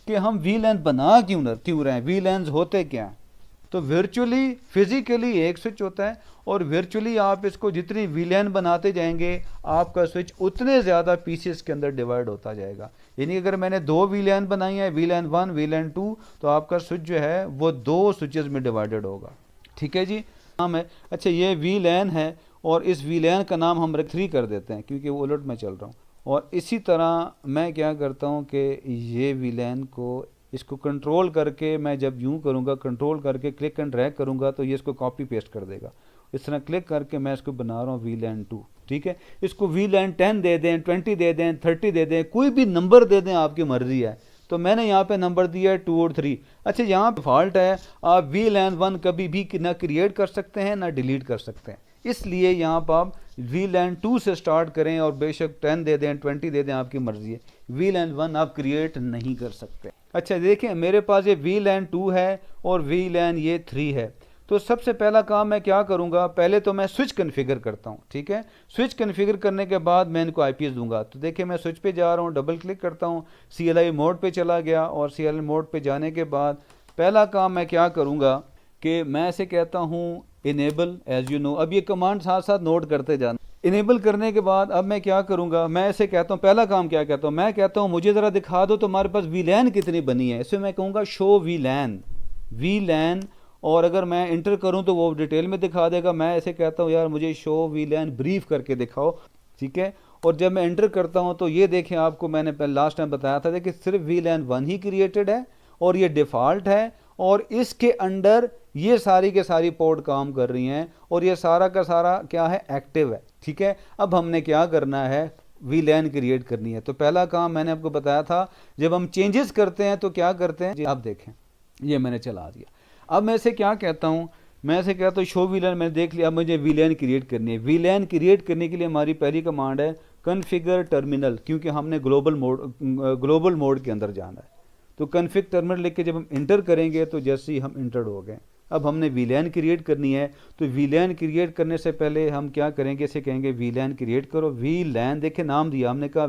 कि हम VLAN बना क्यों रहे हैं, VLANs होते क्या हैं। तो वर्चुअली फिजिकली एक स्विच होता है और वर्चुअली आप इसको जितनी VLAN बनाते जाएंगे आपका स्विच उतने ज़्यादा पीसेस के अंदर डिवाइड होता जाएगा। यानी अगर मैंने 2 VLAN बनाई है, VLAN 1 VLAN 2, तो आपका स्विच जो है वो 2 स्विचेस में डिवाइडेड होगा। ठीक है जी, नाम है। अच्छा, ये VLAN है और इस VLAN का नाम हम 3 कर देते हैं क्योंकि वो उलट में चल रहा हूँ। और इसी तरह मैं क्या करता हूँ कि ये VLAN को इसको कंट्रोल करके मैं जब यूं करूंगा, कंट्रोल करके क्लिक एंड ड्रैग करूंगा तो ये इसको कॉपी पेस्ट कर देगा। इस तरह क्लिक करके मैं इसको बना रहा हूँ VLAN 2। ठीक है, इसको VLAN 10 दे दें, 20 दे दें, 30 दे दें, कोई भी नंबर दे दें, आपकी मर्जी है। तो मैंने यहाँ पे नंबर दिया है 2 और 3। अच्छा, यहाँ पे फॉल्ट है, आप VLAN 1 कभी भी ना क्रिएट कर सकते हैं ना डिलीट कर सकते हैं। इसलिए यहाँ पर आप VLAN 2 से स्टार्ट करें और बेशक 10 दे दें, 20 दे दें, आपकी मर्जी है। VLAN 1 आप क्रिएट नहीं कर सकते। अच्छा देखिए, मेरे पास ये VLAN 2 है और VLAN ये 3 है। तो सबसे पहला काम मैं क्या करूंगा, पहले तो मैं स्विच कन्फिगर करता हूं। ठीक है, स्विच कन्फिगर करने के बाद मैं इनको IPS दूंगा। तो देखिए मैं स्विच पे जा रहा हूं, डबल क्लिक करता हूं, CLI मोड पे चला गया और CLI मोड पे जाने के बाद पहला काम मैं क्या करूंगा कि मैं इसे कहता हूँ इनेबल एज यू नो। अब ये कमांड साथ साथ नोट करते जाना। इनेबल करने के बाद अब मैं क्या करूंगा, मैं इसे कहता हूं, पहला काम क्या कहता हूं, मैं कहता हूं मुझे ज़रा दिखा दो तुम्हारे पास VLAN कितनी बनी है। इसमें मैं कहूँगा शो VLAN, और अगर मैं इंटर करूं तो वो डिटेल में दिखा देगा। मैं ऐसे कहता हूं यार मुझे शो VLAN ब्रीफ करके दिखाओ। ठीक है, और जब मैं एंटर करता हूं तो ये देखें, आपको मैंने पहले लास्ट टाइम बताया था कि सिर्फ VLAN 1 ही क्रिएटेड है और ये डिफ़ॉल्ट है और इसके अंडर ये सारी के सारी पोर्ट काम कर रही हैं और ये सारा का सारा क्या है, एक्टिव है। ठीक है, अब हमने क्या करना है, VLAN क्रिएट करनी है। तो पहला काम मैंने आपको बताया था, जब हम चेंजेस करते हैं तो क्या करते हैं, आप देखें ये मैंने चला दिया। अब मैं इसे क्या कहता हूँ, मैं इसे कहता हूँ शो VLAN। मैंने देख लिया, अब मुझे VLAN क्रिएट करनी है। VLAN क्रिएट करने के लिए हमारी पहली कमांड है कन्फिगर टर्मिनल, क्योंकि हमने ग्लोबल मोड के अंदर जाना है। तो कन्फिग टर्मिनल लिख के जब हम इंटर करेंगे तो जैसे ही हम इंटर हो गए, अब हमने VLAN क्रिएट करनी है। तो VLAN क्रिएट करने से पहले हम क्या करेंगे, इसे कहेंगे VLAN क्रिएट करो। VLAN देखे नाम दिया हमने, कहा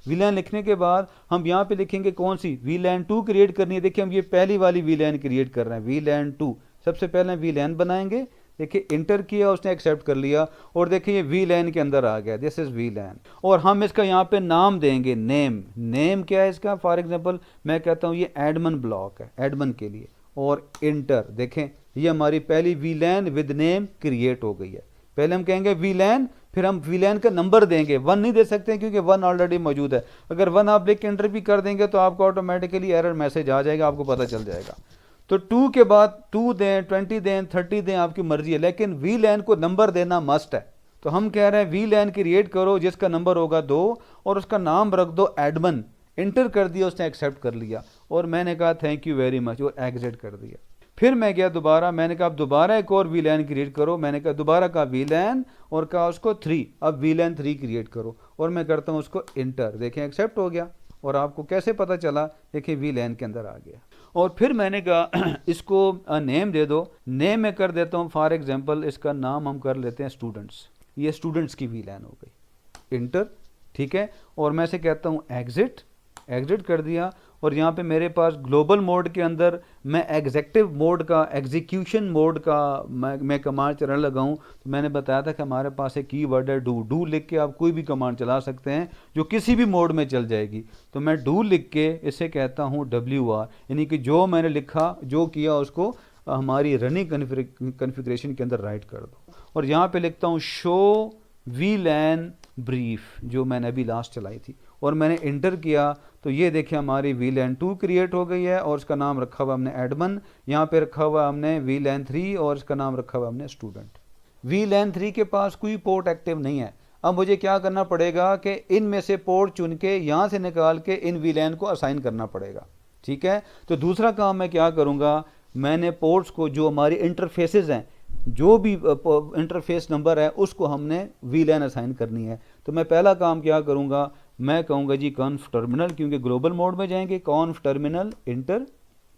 VLAN लिखने के बाद हम यहाँ पे लिखेंगे कौन सी, VLAN 2 क्रिएट करनी है। देखिए हम ये पहली वाली VLAN क्रिएट कर रहे हैं, VLAN 2। सबसे पहले VLAN बनाएंगे, देखिए इंटर किया, उसने एक्सेप्ट कर लिया और देखिए ये VLAN के अंदर आ गया, दिस इज VLAN। और हम इसका यहाँ पे नाम देंगे नेम क्या है इसका, फॉर एग्जांपल मैं कहता हूँ ये एडमन ब्लॉक है, एडमन के लिए, और इंटर। देखें ये हमारी पहली VLAN विद नेम क्रिएट हो गई है। पहले हम कहेंगे VLAN, फिर हम VLAN का नंबर देंगे। 1 नहीं दे सकते क्योंकि 1 ऑलरेडी मौजूद है। अगर 1 आप लिख के एंटर भी कर देंगे तो आपको ऑटोमेटिकली एरर मैसेज आ जाएगा, आपको पता चल जाएगा। तो 2 के बाद 2 दें, 20 दें, 30 दें, आपकी मर्जी है, लेकिन VLAN को नंबर देना मस्ट है। तो हम कह रहे हैं VLAN क्रिएट करो जिसका नंबर होगा 2 और उसका नाम रख दो एडमन। इंटर कर दिया, उसने एक्सेप्ट कर लिया और मैंने कहा थैंक यू वेरी मच और एग्जिट कर दिया। फिर मैं गया दोबारा, मैंने कहा अब दोबारा एक और VLAN क्रिएट करो। मैंने कहा दोबारा कहा VLAN और कहा उसको 3, अब VLAN 3 क्रिएट करो और मैं करता हूँ उसको इंटर। देखें एक्सेप्ट हो गया। और आपको कैसे पता चला, देखिए VLAN के अंदर आ गया। और फिर मैंने कहा इसको नेम दे दो। नेम में कर देता हूँ फॉर एग्जांपल, इसका नाम हम कर लेते हैं स्टूडेंट्स। ये स्टूडेंट्स की VLAN हो गई, इंटर। ठीक है, और मैं से कहता हूँ एग्जिट कर दिया। और यहाँ पे मेरे पास ग्लोबल मोड के अंदर मैं एग्जेक्टिव मोड का, एग्जीक्यूशन मोड का मैं कमांड चलाने लगा हूँ। तो मैंने बताया था कि हमारे पास एक कीवर्ड है डू लिख के आप कोई भी कमांड चला सकते हैं जो किसी भी मोड में चल जाएगी। तो मैं डू लिख के इसे कहता हूँ WR, यानी कि जो मैंने लिखा, जो किया, उसको हमारी रनिंग कन्फिग्रेशन के अंदर राइट कर दो। और यहाँ पे लिखता हूँ शो VLAN ब्रीफ, जो मैंने अभी लास्ट चलाई थी, और मैंने इंटर किया। तो ये देखिए हमारी VLAN 2 क्रिएट हो गई है और उसका नाम रखा हुआ हमने एडमन, यहाँ पे रखा हुआ हमने VLAN 3 और इसका नाम रखा हुआ हमने स्टूडेंट। VLAN 3 के पास कोई पोर्ट एक्टिव नहीं है। अब मुझे क्या करना पड़ेगा कि इनमें से पोर्ट चुन के यहाँ से निकाल के इन VLAN को असाइन करना पड़ेगा। ठीक है, तो दूसरा काम मैं क्या करूँगा, मैंने पोर्ट्स को, जो हमारी इंटरफेसेस हैं, जो भी इंटरफेस नंबर है उसको हमने VLAN असाइन करनी है। तो मैं पहला काम क्या करूँगा, मैं कहूँगा जी कॉन्फ टर्मिनल, क्योंकि ग्लोबल मोड में जाएंगे, कॉन्फ टर्मिनल इंटर।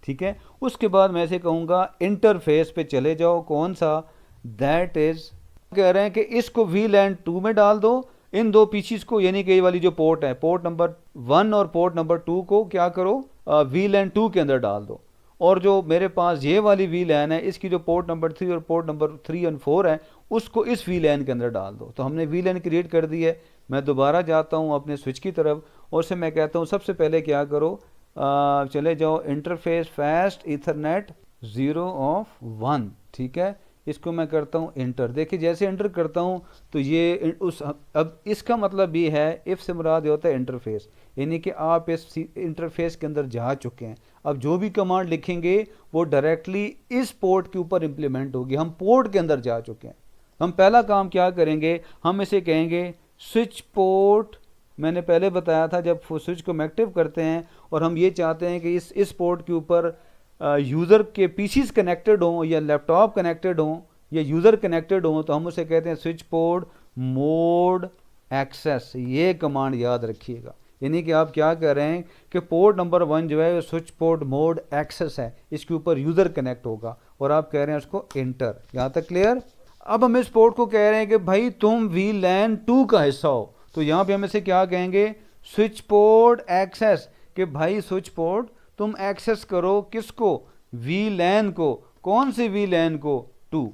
ठीक है, उसके बाद मैं ऐसे कहूँगा इंटरफेस पे चले जाओ, कौन सा, दैट इज, कह रहे हैं कि इसको VLAN 2 में डाल दो, इन दो पीसीस को, यानी कि ये वाली जो पोर्ट है, पोर्ट नंबर 1 और पोर्ट नंबर 2 को क्या करो, वी लैन 2 के अंदर डाल दो, और जो मेरे पास ये वाली वी लैन है इसकी जो पोर्ट नंबर 3 और पोर्ट नंबर 3 और 4 है उसको इस वी लैन के अंदर डाल दो। तो हमने वी लैन क्रिएट कर दी है। मैं दोबारा जाता हूँ अपने स्विच की तरफ और से मैं कहता हूँ सबसे पहले क्या करो, चले जाओ इंटरफेस फास्ट ईथरनेट 0 ठीक है, इसको मैं करता हूँ इंटर। देखिए जैसे इंटर करता हूँ तो ये उस, अब इसका मतलब ये है, इफ़ से मुराद ये होता है इंटरफेस, यानी कि आप इस इंटरफेस के अंदर जा चुके हैं। अब जो भी कमांड लिखेंगे वो डायरेक्टली इस पोर्ट के ऊपर इम्प्लीमेंट होगी, हम पोर्ट के अंदर जा चुके हैं। हम पहला काम क्या करेंगे, हम इसे कहेंगे स्विच पोर्ट। मैंने पहले बताया था जब स्विच को हम एक्टिव करते हैं और हम ये चाहते हैं कि इस पोर्ट के ऊपर यूज़र के पीसीज कनेक्टेड हों या लैपटॉप कनेक्टेड हों या यूज़र कनेक्टेड हों, तो हम उसे कहते हैं स्विच पोर्ट मोड एक्सेस। ये कमांड याद रखिएगा, यानी कि आप क्या कह रहे हैं कि पोर्ट नंबर 1 जो है स्विच पोर्ट मोड एक्सेस है, इसके ऊपर यूज़र कनेक्ट होगा और आप कह रहे हैं उसको इंटर। यहाँ तक क्लियर। अब हम इस पोर्ट को कह रहे हैं कि भाई तुम वी लैन 2 का हिस्सा हो, तो यहाँ पे हम इसे क्या कहेंगे, स्विच पोर्ट एक्सेस, कि भाई स्विच पोर्ट तुम एक्सेस करो किसको, वी लैन को। कौन सी वी लैन को, 2।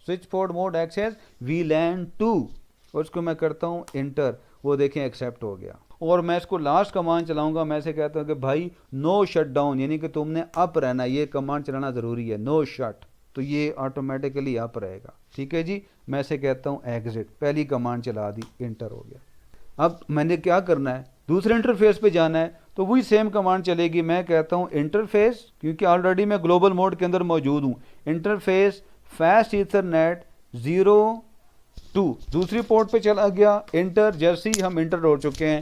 Switch port mode access VLAN 2, और उसको मैं करता हूँ इंटर। वो देखें एक्सेप्ट हो गया। और मैं इसको लास्ट कमांड चलाऊंगा, मैं से कहता हूँ कि भाई नो शट डाउन, यानी कि तुमने अप रहना, ये कमांड चलाना ज़रूरी है, नो शट, तो ये ऑटोमेटिकली अप रहेगा। ठीक है जी। मैं से कहता हूँ एग्जिट, पहली कमांड चला दी, इंटर हो गया। अब मैंने क्या करना है, दूसरे इंटरफेस पे जाना है, तो वही सेम कमांड चलेगी। मैं कहता हूँ इंटरफेस, क्योंकि ऑलरेडी मैं ग्लोबल मोड के अंदर मौजूद हूँ, इंटरफेस फास्ट ईथरनेट 0-2, दूसरी पोर्ट पे चला गया, इंटर। जैसे ही हम इंटर हो चुके हैं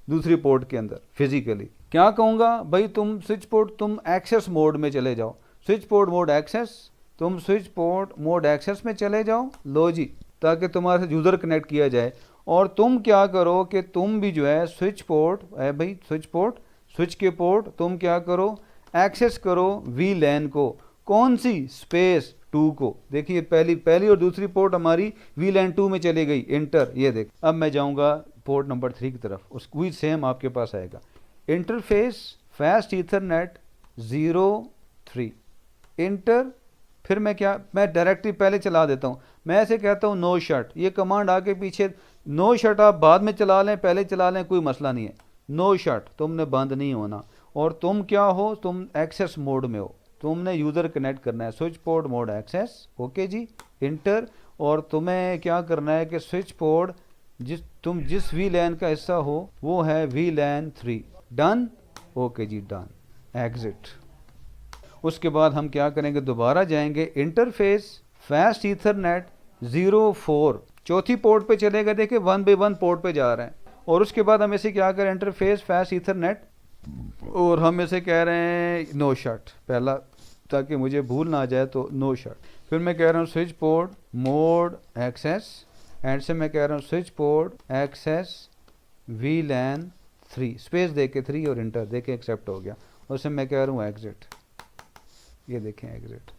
दूसरी पोर्ट के अंदर फिजिकली, क्या कहूँगा, भाई तुम स्विच पोर्ट तुम एक्सेस मोड में चले जाओ, स्विच पोर्ट मोड एक्सेस, तुम स्विच पोर्ट मोड एक्सेस में चले जाओ, लो जी, ताकि तुम्हारे से यूज़र कनेक्ट किया जाए। और तुम क्या करो कि तुम भी जो है स्विच पोर्ट है भाई, स्विच पोर्ट, स्विच के पोर्ट तुम क्या करो, एक्सेस करो वी लैन को। कौन सी, स्पेस 2 को। देखिए पहली और दूसरी पोर्ट हमारी वी लैन 2 में चली गई, इंटर। ये देख, अब मैं जाऊंगा पोर्ट नंबर 3 की तरफ, उसको भी सेम आपके पास आएगा, इंटरफेस फास्ट ईथरनेट 0-3, इंटर। फिर मैं क्या, मैं डायरेक्टली पहले चला देता हूँ, मैं ऐसे कहता हूँ नो शट। ये कमांड आगे पीछे, नो शट आप बाद में चला लें पहले चला लें, कोई मसला नहीं है। नो शट, तुमने बंद नहीं होना। और तुम क्या हो, तुम एक्सेस मोड में हो, तुमने यूज़र कनेक्ट करना है, switch port mode access, okay जी, इंटर। और तुम्हें क्या करना है कि स्विच पोर्ट तुम जिस वी लैन का हिस्सा हो वो है we LAN 3, done, okay ji, done, exit. उसके बाद हम क्या करेंगे, दोबारा जाएंगे इंटरफेस फास्ट ईथरनेट 0-4, चौथी पोर्ट पे चलेगा। देखिए 1 by 1 पोर्ट पे जा रहे हैं। और उसके बाद हम इसे क्या करें, इंटरफेस फास्ट ईथरनेट, और हम इसे कह रहे हैं नो शट पहला, ताकि मुझे भूल ना जाए, तो नो शट। फिर मैं कह रहा हूँ switch port mode access, and से मैं कह रहा हूँ switch port access VLAN 3, space दे के 3 और इंटर, देखें एक्सेप्ट हो गया। उससे मैं कह रहा हूँ एग्जिट, ये देखें एग्जिट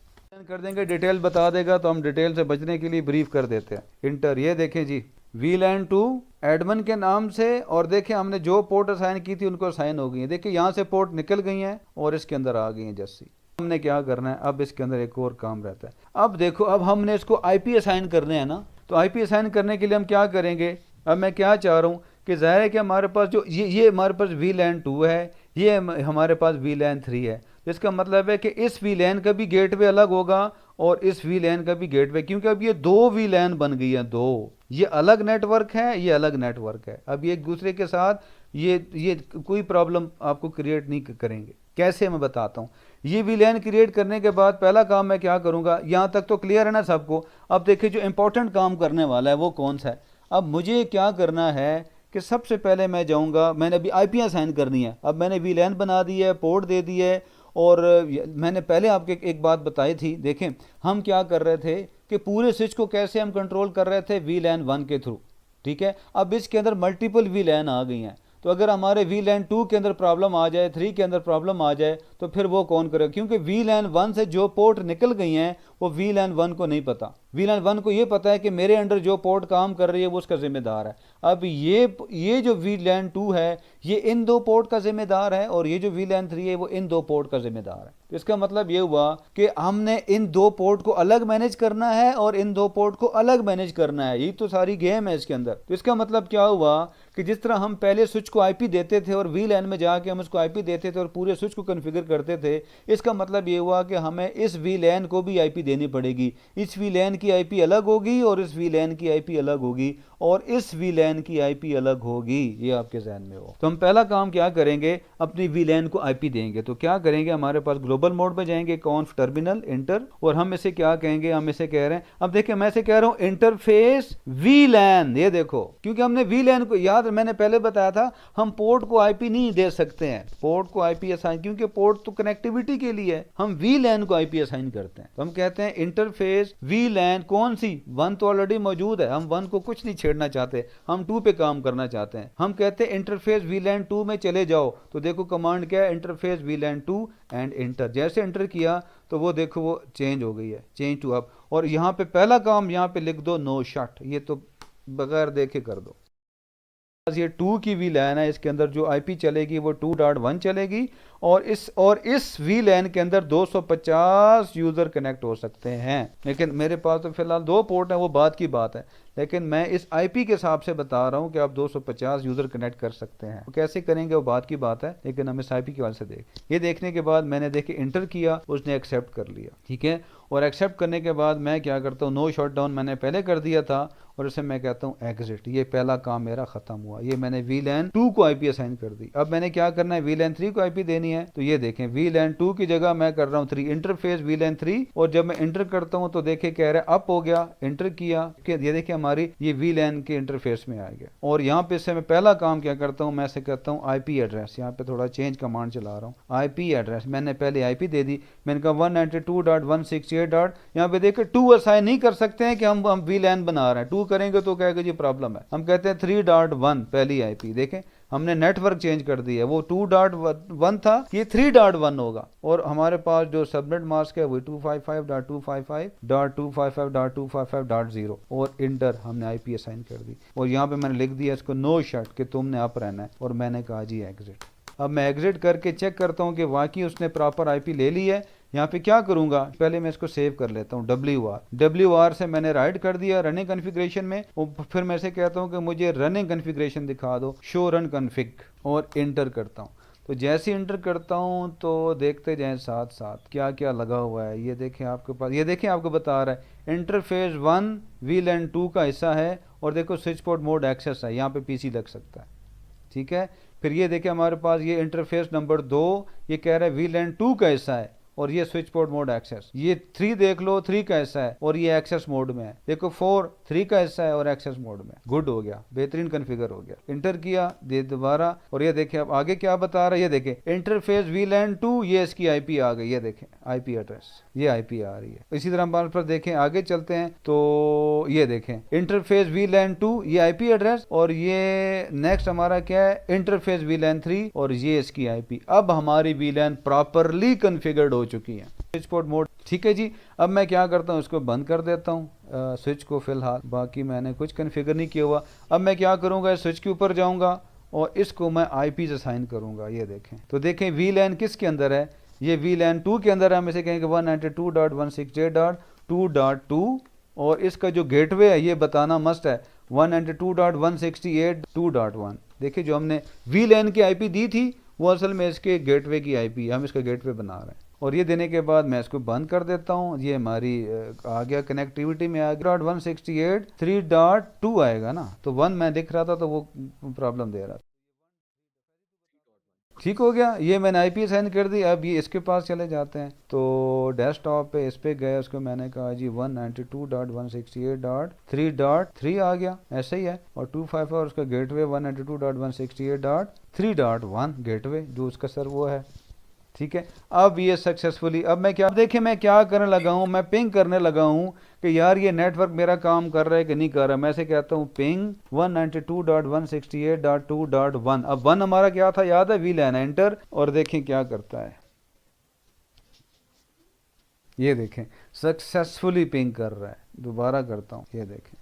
कर देंगे, डिटेल बता देगा, तो हम डिटेल से बचने के लिए ब्रीफ कर देते हैं, इंटर। ये देखें जी, वी लैन 2 एडमिन के नाम से, और देखें हमने जो पोर्ट असाइन की थी उनको असाइन हो गई है। देखिए यहाँ से पोर्ट निकल गई हैं और इसके अंदर आ गई हैं जैसी। हमने क्या करना है, अब इसके अंदर एक और काम रहता है। अब देखो, अब हमने इसको आईपी असाइन करने हैं ना, तो आईपी असाइन करने के लिए हम क्या करेंगे, अब मैं क्या चाह रहा हूँ कि ज़ाहिर है कि हमारे पास जो ये हमारे पास वी लैन 2 है, ये हमारे पास वी लैन 3 है। इसका मतलब है कि इस वी लैन का भी गेटवे अलग होगा और इस वी लैन का भी गेटवे, क्योंकि अब ये 2 वी लैन बन गई है, 2, ये अलग नेटवर्क है, ये अलग नेटवर्क है। अब ये एक दूसरे के साथ ये कोई प्रॉब्लम आपको क्रिएट नहीं करेंगे। कैसे, मैं बताता हूँ। ये वी लैन क्रिएट करने के बाद पहला काम मैं क्या करूँगा, यहाँ तक तो क्लियर है ना सबको। अब देखिए जो इंपॉर्टेंट काम करने वाला है वो कौन सा है। अब मुझे क्या करना है कि सबसे पहले मैं जाऊँगा, मैंने अभी आईपी असाइन करनी है। अब मैंने वी लैन बना दी है, पोर्ट दे दी है, और मैंने पहले आपको एक बात बताई थी। देखें हम क्या कर रहे थे कि पूरे स्विच को कैसे हम कंट्रोल कर रहे थे, वी लैन 1 के थ्रू, ठीक है। अब इसके अंदर मल्टीपल वी लैन आ गई हैं, तो अगर हमारे वी लैन 2 के अंदर प्रॉब्लम आ जाए, 3 के अंदर प्रॉब्लम आ जाए, तो फिर वो कौन करेगा, क्योंकि वी लैन 1 से जो पोर्ट निकल गई हैं वो VLAN 1 को नहीं पता। VLAN 1 को ये पता है कि मेरे अंडर जो पोर्ट काम कर रही है वो उसका जिम्मेदार है। अब ये जो VLAN 2 है ये इन 2 पोर्ट का जिम्मेदार है, और ये जो VLAN 3 है वो इन 2 पोर्ट का जिम्मेदार है। तो इसका मतलब ये हुआ कि हमने इन 2 पोर्ट को अलग मैनेज करना है और इन 2 पोर्ट को अलग मैनेज करना है। यही तो सारी गेम है इसके अंदर। तो इसका मतलब क्या हुआ कि जिस तरह हम पहले स्विच को IP देते थे और VLAN में जाके हम उसको IP देते थे और पूरे स्विच को कॉन्फ़िगर करते थे, इसका मतलब ये हुआ कि हमें इस VLAN को भी IP देनी पड़ेगी। इस VLAN की IP अलग होगी और इस VLAN की IP अलग होगी और इस VLAN की IP अलग होगी। ये आपके जहन में हो। तो हम पहला काम क्या करेंगे, अपनी VLAN को IP देंगे। तो क्या करेंगे, हमारे पास ग्लोबल मोड पे जाएंगे, कॉन्फ टर्मिनल इंटर, और हम इसे क्या कहेंगे, हम इसे कह रहे हैं, अब देखिए मैं इसे कह रहा हूं इंटरफेस VLAN। ये देखो, क्योंकि हमने VLAN को याद, मैंने पहले बताया था हम पोर्ट को IP नहीं दे सकते हैं, पोर्ट को IP असाइन, क्योंकि पोर्ट तो कनेक्टिविटी के लिए है, हम VLAN को IP असाइन करते हैं। तो हम कहते हैं इंटरफेस VLAN, कौन सी, 1 तो ऑलरेडी मौजूद है, हम 1 को कुछ नहीं छेड़ना चाहते, हम 2 पे काम करना चाहते हैं। हम कहते हैं इंटरफेस VLAN 2 में चले जाओ। तो देखो कमांड क्या है, इंटरफेस VLAN 2 एंड इंटर। जैसे इंटर किया तो वो देखो वो चेंज हो गई है, चेंज टू अप। और यहाँ पे पहला काम यहाँ पे लिख दो नो शट, ये तो बगैर देखे कर दो। ये 2 की VLAN है, इसके अंदर जो IP चलेगी वो 2.1 चलेगी, और इस VLAN के अंदर 250 यूजर कनेक्ट हो सकते हैं। लेकिन मेरे पास तो फिलहाल 2 पोर्ट हैं, वो बात की बात है, लेकिन मैं इस IP के हिसाब से बता रहा हूं कि आप 250 यूजर कनेक्ट कर सकते हैं। तो कैसे करेंगे वो बात की बात है, लेकिन हम इस IP की वजह से ये देखने के बाद मैंने देखे इंटर किया, उसने एक्सेप्ट कर लिया, ठीक है। और एक्सेप्ट करने के बाद मैं क्या करता हूँ, नो शटडाउन मैंने पहले कर दिया था, और इसे मैं कहता हूँ एग्जिट। ये पहला काम मेरा खत्म हुआ, ये मैंने VLAN 2 को IP असाइन कर दी। अब मैंने क्या करना है, VLAN 3 को IP देनी है। तो ये देखें VLAN 2 की जगह मैं कर रहा हूँ 3, इंटरफेस VLAN 3, और जब मैं इंटर करता हूँ तो देखे कह रहा है अप हो गया, इंटर किया, ये देखिए हमारी ये VLAN के इंटरफेस में आ गया। और यहाँ पे से मैं पहला काम क्या करता हूँ, मैं से कहता हूँ IP एड्रेस, यहाँ पे थोड़ा चेंज कमांड चला रहा हूँ। IP एड्रेस मैंने पहले IP दे दी, मैंने कहा 192.168. यहाँ पे देखे 2 असाइन नहीं कर सकते हैं कि हम VLAN बना रहे हैं, 2 करेंगे तो कहेगा जी प्रॉब्लम है। हम कहते हैं 3.1 पहली IP, देखें हमने नेटवर्क चेंज कर दिया, वो 2.1 था, ये 3.1 होगा। और हमारे पास जो सबनेट मास्क है वो 255.255.255.255.0, और इंटर हमने IP असाइन कर दी। और यहाँ पे मैंने लिख दिया इसको नो शट कि तुमने अप रहना है, और मैंने कहा जी एग्जिट। अब मैं एग्जिट करके चेक करता हूँ कि वाकई उसने प्रॉपर IP ले ली है। यहाँ पे क्या करूंगा, पहले मैं इसको सेव कर लेता हूँ, WR से मैंने राइट कर दिया रनिंग कॉन्फ़िगरेशन में, और फिर मैं से कहता हूँ कि मुझे रनिंग कॉन्फ़िगरेशन दिखा दो, शो रन कॉन्फ़िग, और इंटर करता हूँ। तो जैसे इंटर करता हूँ तो देखते जाएं साथ साथ क्या क्या लगा हुआ है। ये देखें आपके पास, ये देखें आपको बता रहा है इंटरफेस 1 VLAN 2 का हिस्सा है, और देखो स्विच पोर्ट मोड एक्सेस है, यहाँ पे PC लग सकता है, ठीक है। फिर ये देखें हमारे पास ये इंटरफेस नंबर 2, ये कह रहा है VLAN 2 का हिस्सा है, और ये स्विच पोर्ट मोड एक्सेस। ये 3 देख लो, 3 का हिस्सा है और ये एक्सेस मोड में है। देखो 4 3 का हिस्सा है और एक्सेस मोड में। गुड हो गया, बेहतरीन कॉन्फ़िगर हो गया। इंटर किया, दे दोबारा, और ये देखें अब आगे क्या बता रहा है, ये देखें इंटरफेस VLAN 2, ये इसकी IP आ गई, ये देखें IP एड्रेस, ये IP आ रही है। इसी तरह हमारे पास देखें, आगे चलते हैं तो ये देखें इंटरफेस VLAN 2, ये IP एड्रेस, और ये नेक्स्ट हमारा क्या है इंटरफेस VLAN 3, और ये इसकी IP। अब हमारी VLAN प्रॉपरली कॉन्फ़िगर्ड हो चुकी है, स्विच पोर्ट मोड, ठीक है जी। अब मैं क्या करता हूँ, इसको बंद कर देता हूँ स्विच को फिलहाल, बाकी मैंने कुछ कॉन्फ़िगर नहीं किया हुआ। अब मैं क्या करूँगा, स्विच के ऊपर जाऊँगा और इसको मैं IPs असाइन करूँगा। ये देखें, तो देखें VLAN किसके अंदर है, ये VLAN 2 के अंदर है। हम इसे कहेंगे 192.168.2.2, और इसका जो गेटवे है ये बताना मस्ट है 192.168.2.1। देखिए जो हमने VLAN की IP दी थी वो असल में इसके गेटवे की IP, हम इसका गेटवे बना रहे हैं। और ये देने के बाद मैं इसको बंद कर देता हूँ। ये हमारी आ गया कनेक्टिविटी में, आ गया 168 3.2 आएगा ना, तो 1 मैं दिख रहा था तो वो प्रॉब्लम दे रहा था, ठीक हो गया। ये मैंने IP असाइन कर दी। अब ये इसके पास चले जाते हैं, तो डेस्कटॉप पे इस पे गए, उसको मैंने कहा जी 192.168.3.3 आ गया, ऐसे ही है। और 255 और उसका गेटवे 192.168.3.1 गेटवे जो उसका सर वो है, ठीक है। अब ये सक्सेसफुली, अब मैं क्या, देखिए मैं क्या करने लगा हूँ, मैं पिंग करने लगा हूँ कि यार ये नेटवर्क मेरा काम कर रहा है कि नहीं कर रहा। मैं ऐसे कहता हूँ पिंग 192.168.2.1। अब 1 हमारा क्या था याद है, VLAN, एंटर, और देखें क्या करता है। ये देखें सक्सेसफुली पिंग कर रहा है। दोबारा करता हूँ, ये देखें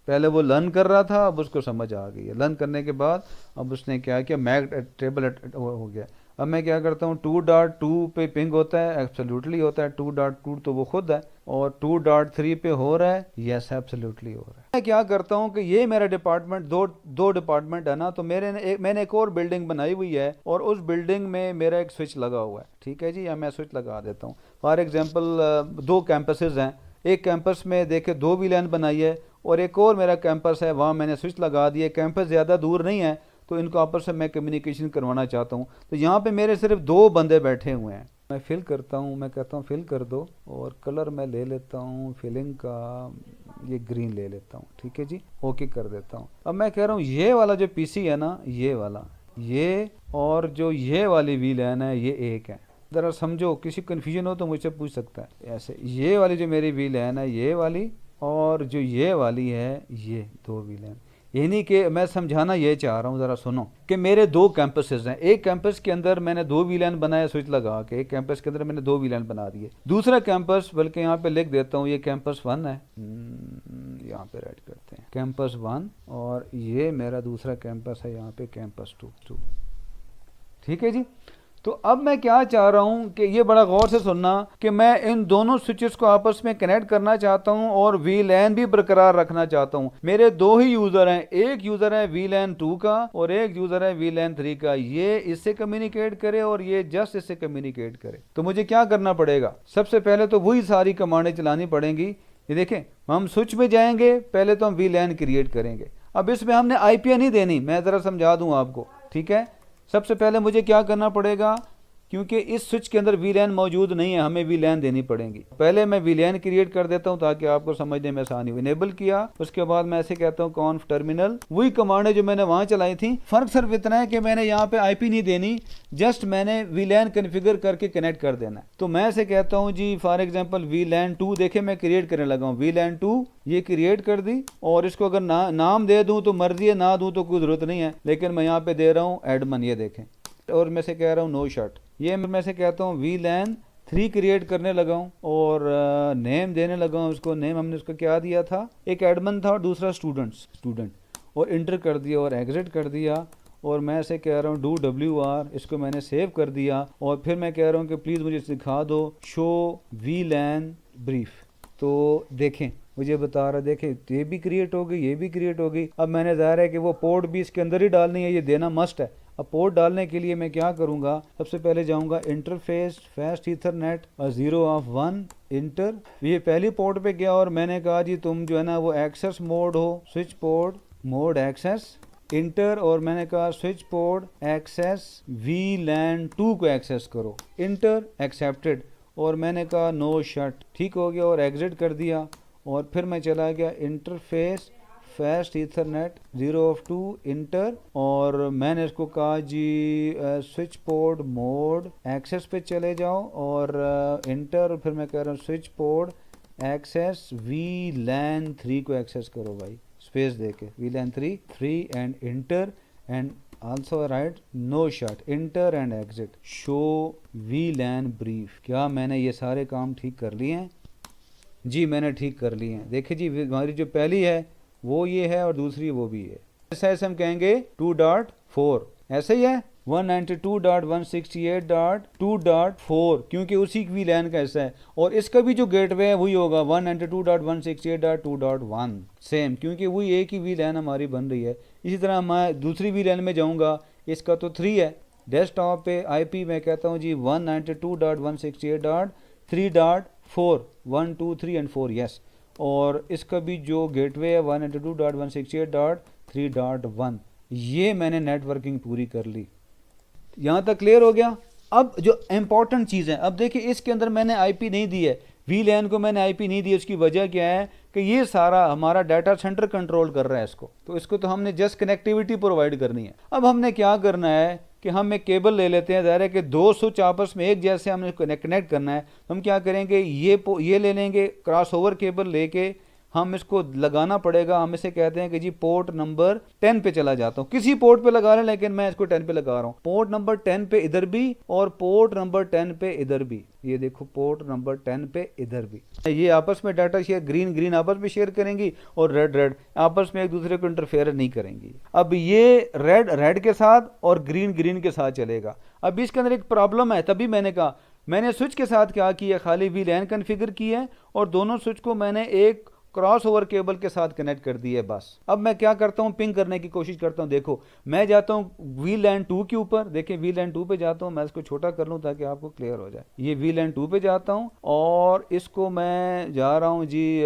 पहले वो लर्न कर रहा था, अब उसको समझ आ गई है। लर्न करने के बाद अब उसने क्या किया, मैक टेबल हो गया। अब मैं क्या करता हूँ, 2.2 पे पिंग होता है, एब्सोल्युटली होता है। 2.2 तो वो खुद है, और 2.3 पे हो रहा है, यस एब्सोल्युटली हो रहा है। मैं क्या करता हूँ कि ये मेरा डिपार्टमेंट दो डिपार्टमेंट है ना, तो मैंने एक और बिल्डिंग बनाई हुई है, और उस बिल्डिंग में मेरा एक स्विच लगा हुआ है, ठीक है जी। या मैं स्विच लगा देता हूँ। फॉर एग्जाम्पल 2 कैंपसेज हैं, एक कैंपस में देखे 2 VLAN बनाई है, और एक और मेरा कैंपस है, वहाँ मैंने स्विच लगा दिए। कैंपस ज़्यादा दूर नहीं है, तो इनको आपस में मैं कम्युनिकेशन करवाना चाहता हूँ। तो यहाँ पे मेरे सिर्फ 2 बंदे बैठे हुए हैं। मैं फिल करता हूँ, मैं कहता हूँ फिल कर दो, और कलर मैं ले लेता हूँ फिलिंग का, ये ग्रीन ले लेता हूँ, ठीक है जी। ओके कर देता हूँ। अब मैं कह रहा हूँ ये वाला जो PC है ना, ये वाला, ये और जो ये वाली VLAN है, ये एक है। ज़रा समझो, किसी कन्फ्यूजन हो तो मुझसे पूछ सकता है। ऐसे ये वाली जो मेरी VLAN है, ये वाली, और जो ये वाली है, ये 2 VLAN। यानी कि मैं समझाना ये चाह रहा हूँ, ज़रा सुनो, कि मेरे 2 कैंपसेस हैं। एक कैंपस के अंदर मैंने 2 VLAN बनाया स्विच लगा के, एक कैंपस के अंदर मैंने 2 VLAN बना दिए। दूसरा कैंपस, बल्कि यहाँ पे लिख देता हूँ, ये कैंपस 1 है, यहाँ पे राइट करते हैं कैंपस 1, और ये मेरा दूसरा कैंपस है यहाँ पे कैंपस 2, ठीक है जी। तो अब मैं क्या चाह रहा हूं कि ये बड़ा गौर से सुनना, कि मैं इन दोनों स्विचेस को आपस में कनेक्ट करना चाहता हूं, और VLAN भी बरकरार रखना चाहता हूं। मेरे 2 ही यूजर हैं, एक यूजर है VLAN 2 का, और एक यूजर है VLAN 3 का। ये इससे कम्युनिकेट करे, और ये जस्ट इससे कम्युनिकेट करे। तो मुझे क्या करना पड़ेगा, सबसे पहले तो वही सारी कमांडें चलानी पड़ेंगी। ये देखें, हम स्विच में जाएंगे, पहले तो हम VLAN क्रिएट करेंगे। अब इसमें हमने IP नहीं देनी, मैं ज़रा समझा दूँ आपको, ठीक है। सबसे पहले मुझे क्या करना पड़ेगा, क्योंकि इस स्विच के अंदर VLAN मौजूद नहीं है, हमें VLAN देनी पड़ेगी। पहले मैं VLAN क्रिएट कर देता हूं ताकि आपको समझने में आसानी हो। इनेबल किया, उसके बाद मैं ऐसे कहता हूं कॉन्फ टर्मिनल, वही कमांड है जो मैंने वहां चलाई थी। फर्क सिर्फ इतना है कि मैंने यहाँ पे IP नहीं देनी, जस्ट मैंने VLAN कन्फिगर करके कनेक्ट कर देना है। तो मैं ऐसे कहता हूँ जी, फॉर एग्जाम्पल VLAN 2, देखे मैं क्रिएट करने लगा हूँ, VLAN 2 ये क्रिएट कर दी। और इसको अगर नाम दे दूं तो मर्जी है, ना दूं तो कोई जरूरत नहीं है, लेकिन मैं यहाँ पे दे रहा हूँ एडमन, ये देखें। और मैं से कह रहा हूँ नो शट, ये मैं से कहता हूँ VLAN 3 क्रिएट करने लगा हूँ, और नेम देने लगा हूँ उसको। नेम हमने उसको क्या दिया था, एक एडमन था और दूसरा स्टूडेंट, और इंटर कर दिया और एग्जिट कर दिया। और मैं ऐसे कह रहा हूँ डू WR, इसको मैंने सेव कर दिया। और फिर मैं कह रहा हूँ कि प्लीज़ मुझे सिखा दो शो VLAN ब्रीफ। तो देखें मुझे बता रहा, देखें ये भी क्रिएट हो गई, ये भी क्रिएट हो गई। अब मैंने ज़ाहिर है कि वो पोर्ट भी इसके अंदर ही डालनी है, ये देना मस्ट है। अब पोर्ट डालने के लिए मैं क्या करूंगा, सबसे पहले जाऊंगा इंटरफेस फास्ट ईथरनेट 0 इंटर। ये पहली पोर्ट पे गया, और मैंने कहा जी तुम जो है ना वो एक्सेस मोड हो, switch port mode access, enter. और मैंने कहा स्विच पोर्ट एक्सेस VLAN 2 को एक्सेस करो, इंटर, एक्सेप्टेड। और मैंने कहा नो शट, ठीक हो गया, और एग्जिट कर दिया। और फिर मैं चला गया इंटरफेस फास्ट ईथरनेट 0 इंटर, और मैंने इसको कहा जी स्विच पोर्ट मोड एक्सेस पे चले जाओ, और इंटर। और फिर मैं कह रहा हूँ स्विच पोर्ट एक्सेस VLAN 3 को एक्सेस करो भाई, स्पेस देके VLAN 3 and enter, and also write no shut, enter and exit, show VLAN brief. क्या मैंने ये सारे काम ठीक कर लिए हैं? जी मैंने ठीक कर लिए हैं। देखिए जी, हमारी जो पहली है वो ये है, और दूसरी वो भी है। ऐसे हम कहेंगे 2.4, ऐसे ही है 192.168.2.4, क्योंकि उसी VLAN का ऐसा है। और इसका भी जो गेटवे है वही होगा 192.168.2.1, सेम, क्योंकि वही एक ही VLAN हमारी बन रही है। इसी तरह मैं दूसरी VLAN में जाऊंगा, इसका तो 3 है। डेस्कटॉप पे IP मैं कहता हूँ जी 192.168.3.4, 1 2 3 एंड 4, यस। और इसका भी जो गेटवे है 192.168.3.1। ये मैंने नेटवर्किंग पूरी कर ली। यहाँ तक क्लियर हो गया। अब जो इम्पोर्टेंट चीज़ है, अब देखिए इसके अंदर मैंने IP नहीं दी है, VLAN को मैंने IP नहीं दी। उसकी वजह क्या है कि ये सारा हमारा डाटा सेंटर कंट्रोल कर रहा है इसको, तो इसको तो हमने जस्ट कनेक्टिविटी प्रोवाइड करनी है। अब हमने क्या करना है कि हम एक केबल ले लेते हैं, ज़ाहिर है कि 2 स्विच आपस में एक जैसे हमने कनेक्ट करना है। हम क्या करेंगे, ये ले लेंगे, क्रॉस ओवर केबल लेके हम इसको लगाना पड़ेगा। हम इसे कहते हैं कि जी पोर्ट नंबर 10 पे चला जाता हूँ, किसी पोर्ट पे लगा लें, लेकिन मैं इसको 10 पे लगा रहा हूँ। पोर्ट नंबर 10 पे इधर भी और पोर्ट नंबर 10 पे इधर भी, ये देखो पोर्ट नंबर 10 पे इधर भी। ये आपस में डाटा शेयर, ग्रीन ग्रीन आपस में शेयर करेंगी और रेड रेड आपस में एक दूसरे को इंटरफेयर नहीं करेंगी। अब ये रेड रेड के साथ और ग्रीन ग्रीन के साथ चलेगा। अब इसके अंदर एक प्रॉब्लम है, तभी मैंने कहा, मैंने स्विच के साथ क्या किया, खाली VLAN कॉन्फ़िगर की है और दोनों स्विच को मैंने एक क्रॉस ओवर केबल के साथ कनेक्ट कर दी है बस। अब मैं क्या करता हूं, पिंग करने की कोशिश करता हूं। देखो मैं जाता हूं VLAN 2 के ऊपर, देखिए VLAN 2 पे जाता हूं, मैं इसको छोटा कर लूं ताकि आपको क्लियर हो जाए। ये VLAN 2 पे जाता हूं और इसको मैं जा रहा हूं जी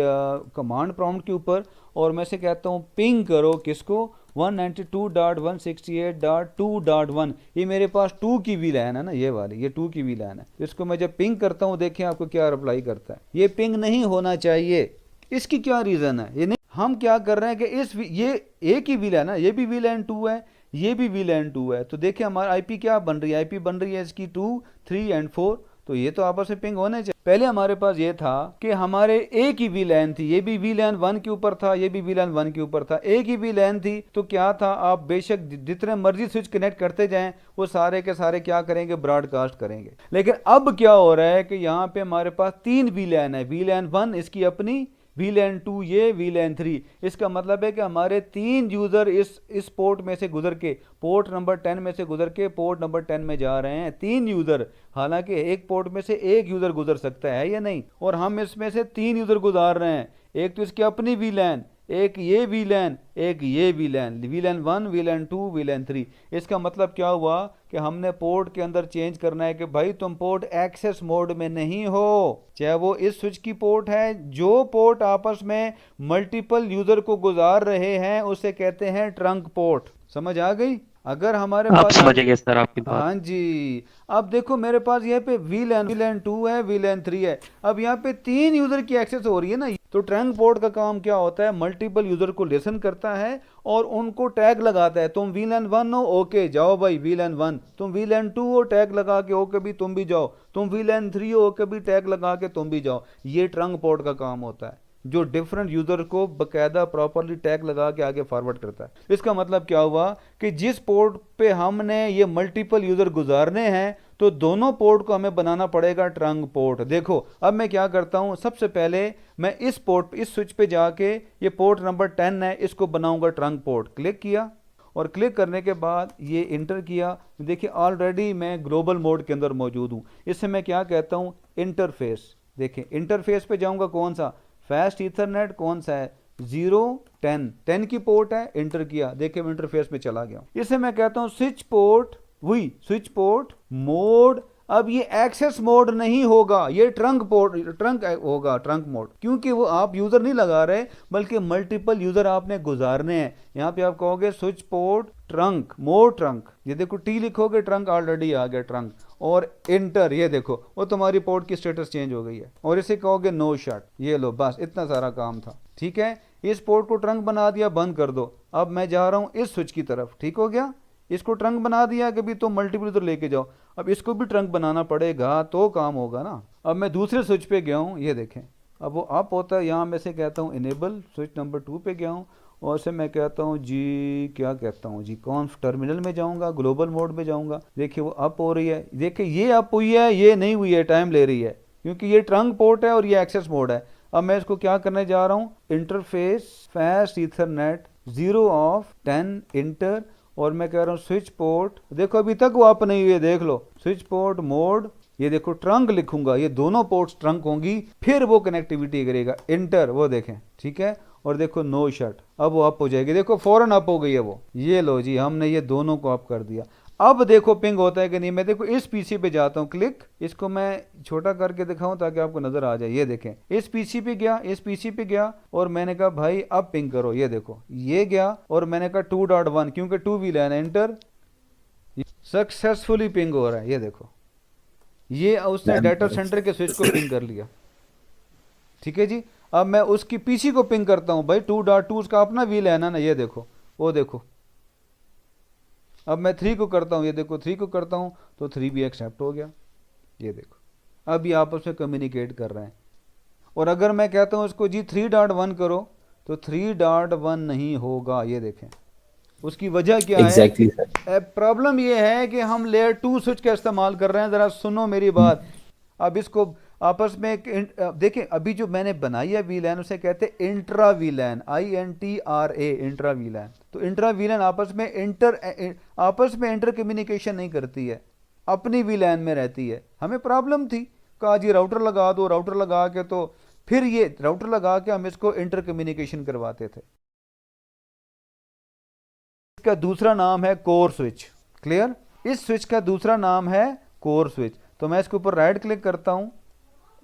कमांड प्रॉम्प्ट के ऊपर और मैं से कहता हूं पिंग करो किसको, 192.168.2.1। ये मेरे पास 2 की VLAN है ना, ये वाली, ये 2 की VLAN है। इसको मैं जब पिंग करता हूं, देखिए आपको क्या रिप्लाई करता है। ये पिंग नहीं होना चाहिए, इसकी क्या रीजन है, ये नहीं, हम क्या कर रहे हैं कि ये एक ही VLAN है, ये भी VLAN 2 है, ये भी VLAN 2 है। तो देखिए हमारा IP क्या बन रही है, IP बन रही है इसकी 2, 3 एंड 4। तो ये तो आपस में पिंग होने चाहिए। पहले हमारे पास ये था कि हमारे एक ही VLAN थी, ये भी VLAN 1 के ऊपर था, ये भी VLAN 1 के ऊपर था, एक ही VLAN थी। तो क्या था, आप बेशक जितने मर्जी स्विच कनेक्ट करते जाएं, वो सारे के सारे क्या करेंगे, ब्रॉडकास्ट करेंगे। लेकिन अब क्या हो रहा है कि यहाँ पे हमारे पास 3 VLAN है, VLAN 1 इसकी अपनी, VLAN 2 ये, VLAN 3। इसका मतलब है कि हमारे 3 यूजर इस पोर्ट में से गुजर के, पोर्ट नंबर 10 में से गुजर के पोर्ट नंबर 10 में जा रहे हैं, 3 यूजर। हालांकि एक पोर्ट में से एक यूजर गुजर सकता है या नहीं, और हम इसमें से 3 यूजर गुजार रहे हैं। एक तो इसकी अपनी VLAN, एक ये VLAN, एक ये VLAN 1, VLAN 2, VLAN 3। इसका मतलब क्या हुआ कि हमने पोर्ट के अंदर चेंज करना है कि भाई तुम पोर्ट एक्सेस मोड में नहीं हो, चाहे वो इस स्विच की पोर्ट है। जो पोर्ट आपस में मल्टीपल यूजर को गुजार रहे हैं उसे कहते हैं ट्रंक पोर्ट। समझ आ गई? अगर हमारे आप पास समझ गए सर आपकी बात। हाँ जी। अब देखो मेरे पास यहाँ पे VLAN 2 है, VLAन 3 है। अब यहाँ पे 3 यूजर की एक्सेस हो रही है ना, तो ट्रंक पोर्ट का काम क्या होता है, मल्टीपल यूजर को लिसन करता है और उनको टैग लगाता है। तुम VLAN 1 हो, ओके जाओ भाई VLAN 1। तुम VLAN 2 हो, टैग लगा के ओके भी तुम भी जाओ। तुम VLAN 3 हो, ओके भी टैग लगा के तुम भी जाओ। ये ट्रंक पोर्ट का काम होता है, जो डिफरेंट यूजर को बकायदा प्रॉपरली टैग लगा के आगे फॉरवर्ड करता है। इसका मतलब क्या हुआ कि जिस पोर्ट पे हमने ये मल्टीपल यूजर गुजारने हैं, तो दोनों पोर्ट को हमें बनाना पड़ेगा ट्रंक पोर्ट। देखो अब मैं क्या करता हूं, सबसे पहले मैं इस पोर्ट, इस स्विच पे जाके, ये पोर्ट नंबर 10 है, इसको बनाऊंगा ट्रंक पोर्ट। क्लिक किया और क्लिक करने के बाद ये इंटर किया। देखिए ऑलरेडी मैं ग्लोबल मोड के अंदर मौजूद हूं। इससे मैं क्या कहता हूं, इंटरफेस। देखिए इंटरफेस पे जाऊंगा, कौन सा, फास्ट ईथरनेट कौन सा है, 0 10 की पोर्ट है। इंटर किया, देखिए मैं इंटरफेस में चला गया। इसे मैं कहता हूं स्विच पोर्ट, वही स्विच पोर्ट मोड। अब ये एक्सेस मोड नहीं होगा, ये ट्रंक पोर्ट, ट्रंक होगा, ट्रंक मोड, क्योंकि वो आप यूजर नहीं लगा रहे बल्कि मल्टीपल यूजर आपने गुजारने हैं। यहां पे आप कहोगे switch port trunk mode trunk, ये देखो टी लिखोगे, ट्रंक ऑलरेडी आ गया ट्रंक, और इंटर, ये देखो वो तुम्हारी पोर्ट की स्टेटस चेंज हो गई है। और इसे कहोगे नो शट, ये लो, बस इतना सारा काम था। ठीक है, इस पोर्ट को ट्रंक बना दिया, बंद कर दो। अब मैं जा रहा हूं इस स्विच की तरफ, ठीक हो गया। इसको ट्रंक बना दिया कि भी तो मल्टीपल यूजर लेके जाओ। अब इसको भी ट्रंक बनाना पड़ेगा तो काम होगा ना। अब मैं दूसरे स्विच पे गया हूं, ये देखें अब वो अप होता है। यहाँ मैं से कहता हूँ इनेबल, स्विच नंबर 2 पे गया हूँ और से मैं कहता हूँ जी, क्या कहता हूँ जी, कॉन्फ टर्मिनल में जाऊँगा, ग्लोबल मोड में जाऊँगा। देखिए वो अप हो रही है, देखिए ये अप हुई है, ये नहीं हुई है, टाइम ले रही है क्योंकि ये ट्रंक पोर्ट है और ये एक्सेस मोड है। अब मैं इसको क्या करने जा रहा हूँ, interface fast Ethernet 0 of 10 inter, और मैं कह रहा हूँ स्विच पोर्ट। देखो अभी तक वो अप नहीं हुई है, देख लो स्विच पोर्ट मोड, ये देखो ट्रंक लिखूंगा, ये दोनों पोर्ट्स ट्रंक होंगी, फिर वो कनेक्टिविटी करेगा। इंटर, वो देखें, ठीक है, और देखो नो शट, अब वो अप हो जाएगी। देखो फौरन अप हो गई है वो, ये लो जी, हमने ये दोनों को अप कर दिया। अब देखो पिंग होता है कि नहीं। मैं देखो इस पीसी पे जाता हूँ, क्लिक, इसको मैं छोटा करके दिखाऊं ताकि आपको नजर आ जाए। ये देखें इस पीसी पे गया, इस पीसी पे गया और मैंने कहा भाई अब पिंग करो। ये देखो ये गया और मैंने कहा 2.1 क्योंकि 2 VLAN है, इंटर, सक्सेसफुली पिंग हो रहा है। ये देखो ये उसने डाटा सेंटर के स्विच को पिंग कर लिया। ठीक है जी। अब मैं उसकी पीसी को पिंग करता हूं, भाई 2.2 उसका अपना VLAN है ना, ये देखो, वो देखो। अब मैं 3 को करता हूं, ये देखो 3 को करता हूं तो 3 भी एक्सेप्ट हो गया। ये देखो अब ये आपस में कम्युनिकेट कर रहे हैं। और अगर मैं कहता हूँ इसको जी 3.1 करो तो 3.1 नहीं होगा। ये देखें उसकी वजह क्या है? Exactly sir. प्रॉब्लम ये है कि हम लेयर 2 स्विच का इस्तेमाल कर रहे हैं। ज़रा सुनो मेरी बात। अब इसको आपस में देखें, अभी जो मैंने बनाई है वीलैन उसे कहते हैं इंट्रा वीलैन, INTRA, इंट्रा वीलैन। तो इंट्रा वीलैन आपस में इंटर कम्युनिकेशन नहीं करती है, अपनी वीलैन में रहती है। हमें प्रॉब्लम थी, कहा जी राउटर लगा दो, राउटर लगा के तो फिर ये राउटर लगा के हम इसको इंटर कम्युनिकेशन करवाते थे। इसका दूसरा नाम है कोर स्विच। क्लियर? इस स्विच का दूसरा नाम है कोर स्विच। तो मैं इसके ऊपर राइट क्लिक करता हूं,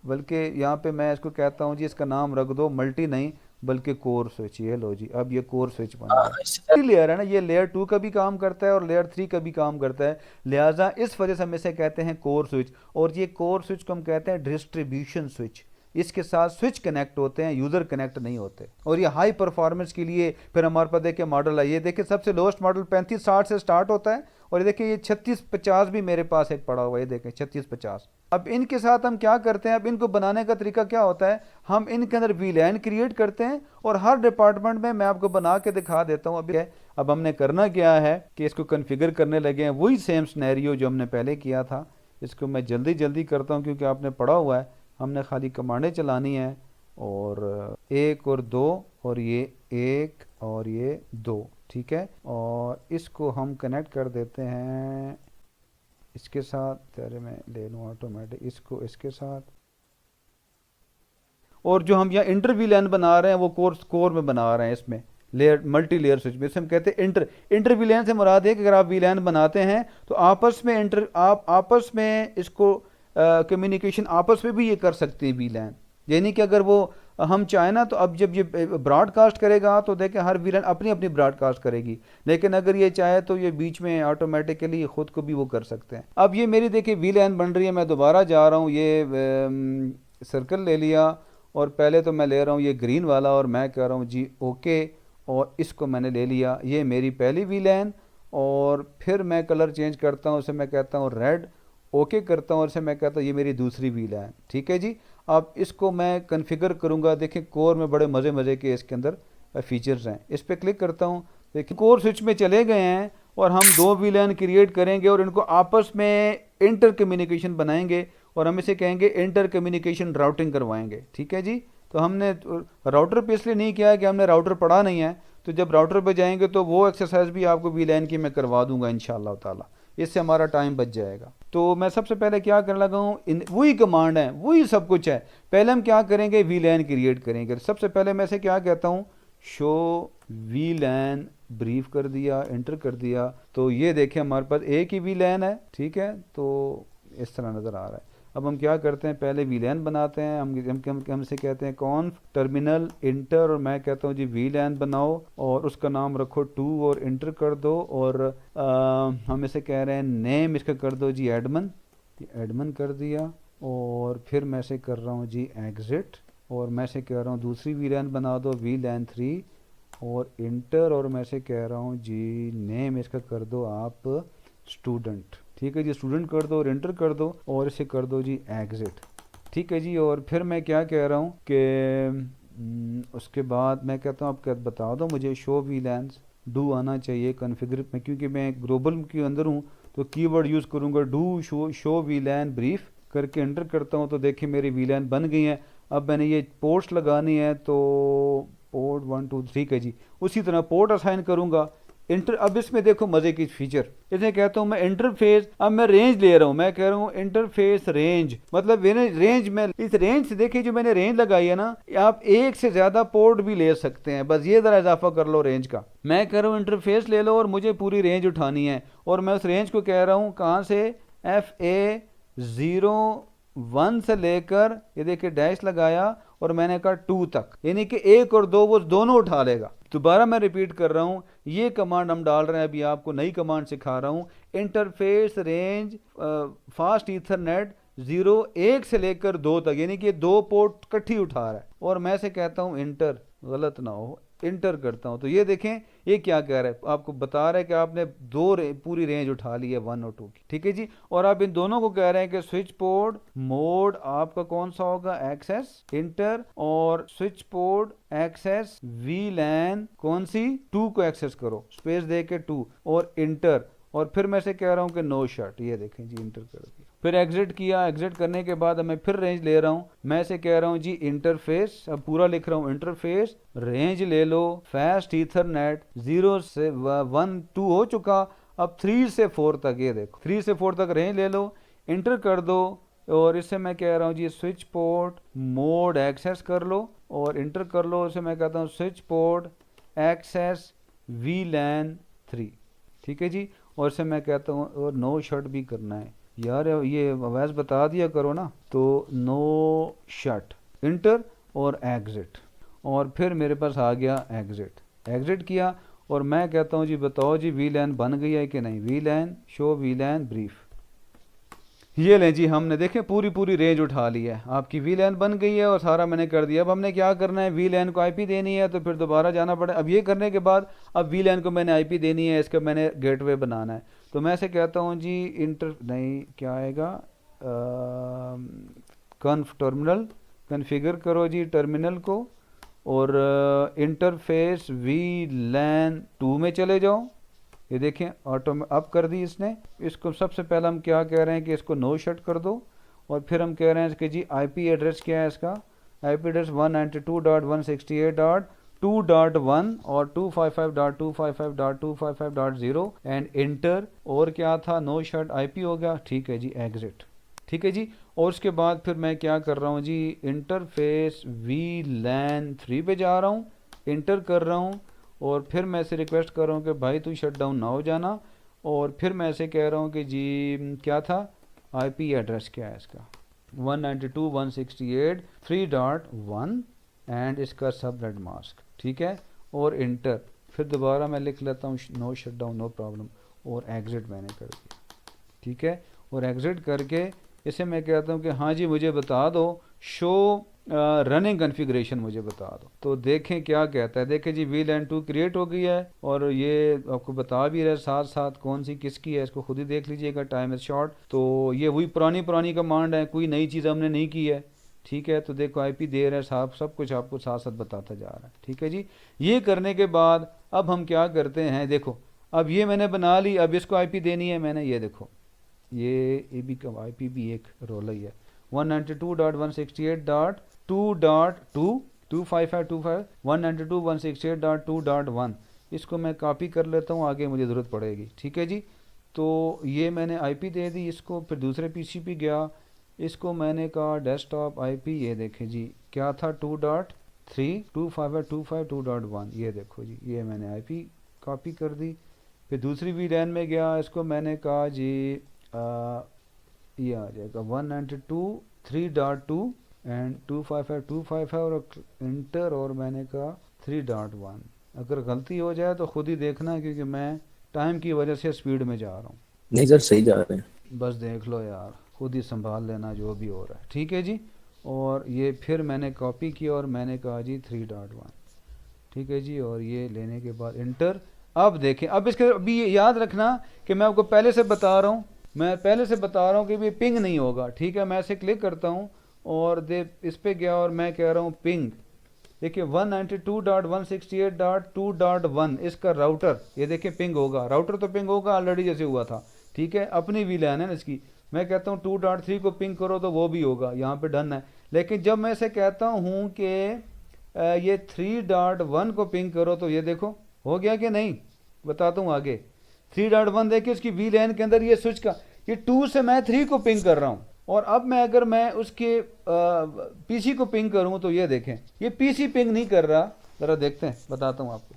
बल्कि यहाँ पे मैं इसको कहता हूं जी इसका नाम रख दो मल्टी नहीं बल्कि कोर स्विच। ये लो जी, अब ये कोर स्विच बन गया। लेयर है ना, ये लेयर 2 का भी काम करता है और लेयर 3 का भी काम करता है, लिहाजा इस वजह से हम इसे कहते हैं कोर स्विच। और ये कोर स्विच को हम कहते हैं डिस्ट्रीब्यूशन स्विच। इसके साथ स्विच कनेक्ट होते हैं, यूज़र कनेक्ट नहीं होते। और ये हाई परफॉर्मेंस के लिए फिर हमारे पास देखिए मॉडल है। ये देखिए सबसे लोएस्ट मॉडल 3560 से स्टार्ट होता है, और ये देखिए ये 3650 भी मेरे पास एक पड़ा हुआ है। ये देखें 3650। अब इनके साथ हम क्या करते हैं, अब इनको बनाने का तरीका क्या होता है, हम इनके अंदर वीलैन क्रिएट करते हैं और हर डिपार्टमेंट में मैं आपको बना के दिखा देता हूँ। अभी अब हमने करना क्या है कि इसको कन्फिगर करने लगे हैं, वही सेम सिनेरियो जो हमने पहले किया था। इसको मैं जल्दी जल्दी करता हूँ क्योंकि आपने पढ़ा हुआ है। हमने खाली कमांडें चलानी है, और 1 और 2 और ये 1 और ये 2, ठीक है। और इसको हम कनेक्ट कर देते हैं इसके साथ। तेरे में ले लूँ ऑटोमेटिक इसको इसके साथ। और जो हम यहाँ इंटर वीलैन बना रहे हैं वो कोर में बना रहे हैं, इसमें लेयर मल्टी लेयर स्विच में। इसे हम कहते हैं इंटर वीलैन से मुराद है कि अगर आप वीलैन बनाते हैं तो आपस में इसको कम्युनिकेशन आपस में भी ये कर सकते हैं वीलैन। यानी कि अगर वो हम चाहें ना तो अब जब ये ब्रॉडकास्ट करेगा तो देखें हर वीलैन अपनी अपनी ब्रॉडकास्ट करेगी, लेकिन अगर ये चाहे तो ये बीच में ऑटोमेटिकली खुद को भी वो कर सकते हैं। अब ये मेरी देखिए वीलैन बन रही है। मैं दोबारा जा रहा हूँ, ये सर्कल ले लिया और पहले तो मैं ले रहा हूँ ये ग्रीन वाला और मैं कह रहा हूँ जी ओके, और इसको मैंने ले लिया। ये मेरी पहली वीलैन, और फिर मैं कलर चेंज करता हूँ, उसे मैं कहता हूँ रेड, ओके करता हूँ और इसे मैं कहता हूँ ये मेरी दूसरी वीलैन। ठीक है जी। अब इसको मैं कन्फिगर करूँगा। देखिए कोर में बड़े मज़े के इसके अंदर फीचर्स हैं। इस पर क्लिक करता हूँ, देखिए कोर स्विच में चले गए हैं और हम 2 वीलैन क्रिएट करेंगे और इनको आपस में इंटर कम्युनिकेशन बनाएंगे और हम इसे कहेंगे इंटर कम्युनिकेशन राउटिंग करवाएंगे। ठीक है जी। तो हमने राउटर पे इसलिए नहीं किया है कि हमने राउटर पढ़ा नहीं है, तो जब राउटर पे जाएंगे तो वो एक्सरसाइज भी आपको वीलैन की मैं करवा दूंगा इंशाअल्लाह ताला, इससे हमारा टाइम बच जाएगा। तो मैं सबसे पहले क्या करने लगा हूँ, वही कमांड है, वही सब कुछ है। पहले हम क्या करेंगे, वीलैन क्रिएट करेंगे। सबसे पहले मैं से क्या कहता हूँ, शो वीलैन ब्रीफ कर दिया, एंटर कर दिया, तो ये देखें हमारे पास एक ही वीलैन है। ठीक है, तो इस तरह नज़र आ रहा है। अब हम क्या करते हैं, पहले वीलैन बनाते हैं। हमसे कहते हैं कॉन्फ टर्मिनल इंटर, और मैं कहता हूँ जी वीलैन बनाओ और उसका नाम रखो 2 और इंटर कर दो। और हम इसे कह रहे हैं नेम इसका कर दो जी एडमन, एडमन कर दिया। और फिर मैं से कर रहा हूँ जी एग्जिट, और मैं से कह रहा हूँ दूसरी वीलैन बना दो वीलैन 3 और इंटर, और मैं से कह रहा हूँ जी नेम इसका कर दो आप स्टूडेंट। ठीक है जी, स्टूडेंट कर दो और एंटर कर दो और इसे कर दो जी एग्जिट। ठीक है जी। और फिर मैं क्या कह रहा हूँ कि उसके बाद मैं कहता हूँ आप क्या बता दो मुझे शो वीलैन्स डू आना चाहिए कॉन्फ़िगर में, क्योंकि मैं ग्लोबल के अंदर हूँ तो कीवर्ड यूज़ करूँगा डू शो वीलैन ब्रीफ करके एंटर करता हूँ। तो देखिए मेरी वीलैन बन गई है। अब मैंने ये पोर्ट्स लगानी है, तो पोर्ट 1 2 3 का जी उसी तरह पोर्ट असाइन करूँगा इंटर। अब इसमें देखो मजे की फीचर, इसे कहता हूं मैं इंटरफेस। अब मैं रेंज ले रहा हूं, मैं कह रहा हूं इंटरफेस रेंज, मतलब रेंज में इस रेंज से देखिए जो मैंने रेंज लगाई है ना, आप एक से ज्यादा पोर्ट भी ले सकते हैं, बस ये जरा इजाफा कर लो रेंज का। मैं कह रहा हूं इंटरफेस ले लो और मुझे पूरी रेंज उठानी है, और मैं उस रेंज को कह रहा हूं कहां से, FA01 से लेकर ये देखिए डैश लगाया और मैंने कहा 2 तक, यानी कि 1 और 2 वो दोनों उठा लेगा। दोबारा मैं रिपीट कर रहा हूं, ये कमांड हम डाल रहे हैं, अभी आपको नई कमांड सिखा रहा हूं। इंटरफेस रेंज फास्ट ईथरनेट 1 से लेकर 2 तक, यानी कि 2 पोर्ट इकट्ठी उठा रहा है। और मैं से कहता हूं इंटर, गलत ना हो, इंटर करता हूँ तो ये देखें ये क्या कह रहा है, आपको बता रहा है कि आपने पूरी रेंज उठा ली है 1 और 2 की, ठीक है जी। और आप इन दोनों को कह रहे हैं कि स्विच पोर्ट मोड आपका कौन सा होगा, एक्सेस इंटर, और स्विच पोर्ट एक्सेस वीलैन कौन सी, 2 को एक्सेस करो, स्पेस दे के 2 और इंटर, और फिर मैं से कह रहा हूँ कि नो शट, ये देखें जी इंटर कर दिया, फिर एग्जिट किया। एग्जिट करने के बाद मैं फिर रेंज ले रहा हूँ, मैं से कह रहा हूँ जी इंटरफेस, अब पूरा लिख रहा हूँ इंटरफेस रेंज ले लो, फास्ट ईथरनेट 0 से 1 2 हो चुका, अब 3 से 4 तक, ये देखो 3 से 4 तक रेंज ले लो, इंटर कर दो, और इससे मैं कह रहा हूँ जी स्विच पोर्ट मोड एक्सेस कर लो और इंटर कर लो, इसे मैं कहता हूँ स्विच पोर्ट एक्सेस वीलैन 3, ठीक है जी। और इसे मैं कहता हूँ और नो शट भी करना है यार, ये अवैस बता दिया करो ना, तो नो शट इंटर और एग्जिट, और फिर मेरे पास आ गया एग्जिट, एग्जिट किया और मैं कहता हूँ जी बताओ जी वीलैन बन गई है कि नहीं, वीलैन शो वीलैन ब्रीफ, ये लें जी हमने देखें पूरी रेंज उठा ली है, आपकी वीलैन बन गई है और सारा मैंने कर दिया। अब हमने क्या करना है, वीलैन को आईपी देनी है तो फिर दोबारा जाना पड़े। अब ये करने के बाद अब वीलैन को मैंने आईपी देनी है, इसका मैंने गेटवे बनाना है, तो मैं से कहता हूँ जी इंटर नहीं क्या आएगा, कन्फ टर्मिनल कन्फिगर करो जी टर्मिनल को, और इंटरफेस वीलैन 2 में चले जाओ, ये देखें ऑटो में अप कर दी इसने। इसको सबसे पहले हम क्या कह रहे हैं कि इसको नो शट कर दो, और फिर हम कह रहे हैं कि जी आईपी एड्रेस क्या है इसका, आईपी एड्रेस 192.168.2.1 और 255.255.255.0 एंड इंटर, और क्या था नो शट आईपी हो गया, ठीक है जी एग्जिट, ठीक है जी। और उसके बाद फिर मैं क्या कर रहा हूँ जी इंटरफेस वीलैन 3 पे जा रहा हूँ, इंटर कर रहा हूँ, और फिर मैं से रिक्वेस्ट कर रहा हूँ कि भाई तू शट डाउन ना हो जाना, और फिर मैं ऐसे कह रहा हूँ कि जी क्या था आईपी एड्रेस क्या है इसका 192.168.3.1 एंड इसका सबनेट मास्क, ठीक है, और इंटर, फिर दोबारा मैं लिख लेता हूँ no shut down no problem, और एग्जिट मैंने कर दिया, ठीक है। और एग्जिट करके इसे मैं कहता हूँ कि हाँ जी मुझे बता दो शो रनिंग कॉन्फ़िगरेशन मुझे बता दो, तो देखें क्या कहता है। देखें जी वीलैन 2 क्रिएट हो गई है, और ये आपको बता भी रहा है साथ साथ कौन सी किसकी है, इसको खुद ही देख लीजिएगा, टाइम इज शॉर्ट, तो ये वही पुरानी कमांड है, कोई नई चीज़ हमने नहीं की है, ठीक है। तो देखो आईपी दे रहा है साहब, सब कुछ आपको साथ साथ बताता जा रहा है, ठीक है जी। ये करने के बाद अब हम क्या करते हैं, देखो अब ये मैंने बना ली, अब इसको आईपी देनी है मैंने, ये देखो ये भी कब आईपी भी एक रोल ही है 192.168.2.2 255.25 192.168.2.1, इसको मैं कॉपी कर लेता हूँ, आगे मुझे ज़रूरत पड़ेगी, ठीक है जी। तो ये मैंने आईपी दे दी इसको, फिर दूसरे पीसी पे गया, इसको मैंने कहा डेस्कटॉप आईपी, ये देखें जी क्या था 2.3 255.25 2.1, ये देखो जी ये मैंने आईपी कॉपी कर दी। फिर दूसरी वीलैन में गया, इसको मैंने कहा जी ये आ जाएगा 192.3.2 एंड 255.255 और इंटर, और मैंने कहा 3.1। अगर गलती हो जाए तो खुद ही देखना, क्योंकि मैं टाइम की वजह से स्पीड में जा रहा हूँ। नहीं सर सही जा रहे हैं। बस देख लो यार, खुद ही संभाल लेना जो भी हो रहा है, ठीक है जी। और ये फिर मैंने कॉपी किया और मैंने कहा जी 3.1, ठीक है जी, और ये लेने के बाद इंटर। अब देखें, अब इसके अभी ये याद रखना कि मैं आपको पहले से बता रहा हूँ, कि भी पिंग नहीं होगा, ठीक है। मैं ऐसे क्लिक करता हूँ और इस पे गया और मैं कह रहा हूँ पिंग, देखिए 192.168.2.1 इसका राउटर, ये देखिए पिंग होगा, राउटर तो पिंग होगा ऑलरेडी जैसे हुआ था, ठीक है, अपनी वीलैन है ना इसकी। मैं कहता हूँ 2.3 को पिंग करो तो वो भी होगा, यहाँ पे डन है। लेकिन जब मैं इसे कहता हूँ कि ये 3.1 को पिंग करो, तो ये देखो हो गया कि नहीं, बताता हूँ आगे। 3.1 देखिए इसकी वीलैन के अंदर ये स्विच का, ये 2 से मैं 3 को पिंग कर रहा हूँ, और अब मैं अगर मैं उसके पीसी को पिंग करूं तो ये देखें ये पीसी पिंग नहीं कर रहा, जरा देखते हैं, बताता हूं आपको।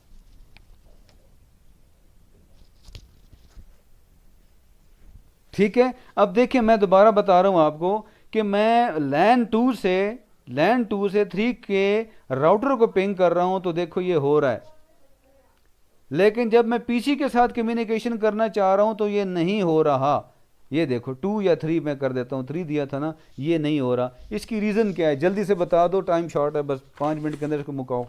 ठीक है, अब देखिए मैं दोबारा बता रहा हूं आपको कि मैं लैन 2 से 3 के राउटर को पिंग कर रहा हूं, तो देखो ये हो रहा है। लेकिन जब मैं पीसी के साथ कम्युनिकेशन करना चाह रहा हूं तो ये नहीं हो रहा, ये देखो 2 या 3 मैं कर देता हूँ, 3 दिया था ना, ये नहीं हो रहा। इसकी रीज़न क्या है, जल्दी से बता दो, टाइम शॉर्ट है, बस 5 मिनट के अंदर इसको मुकाओ।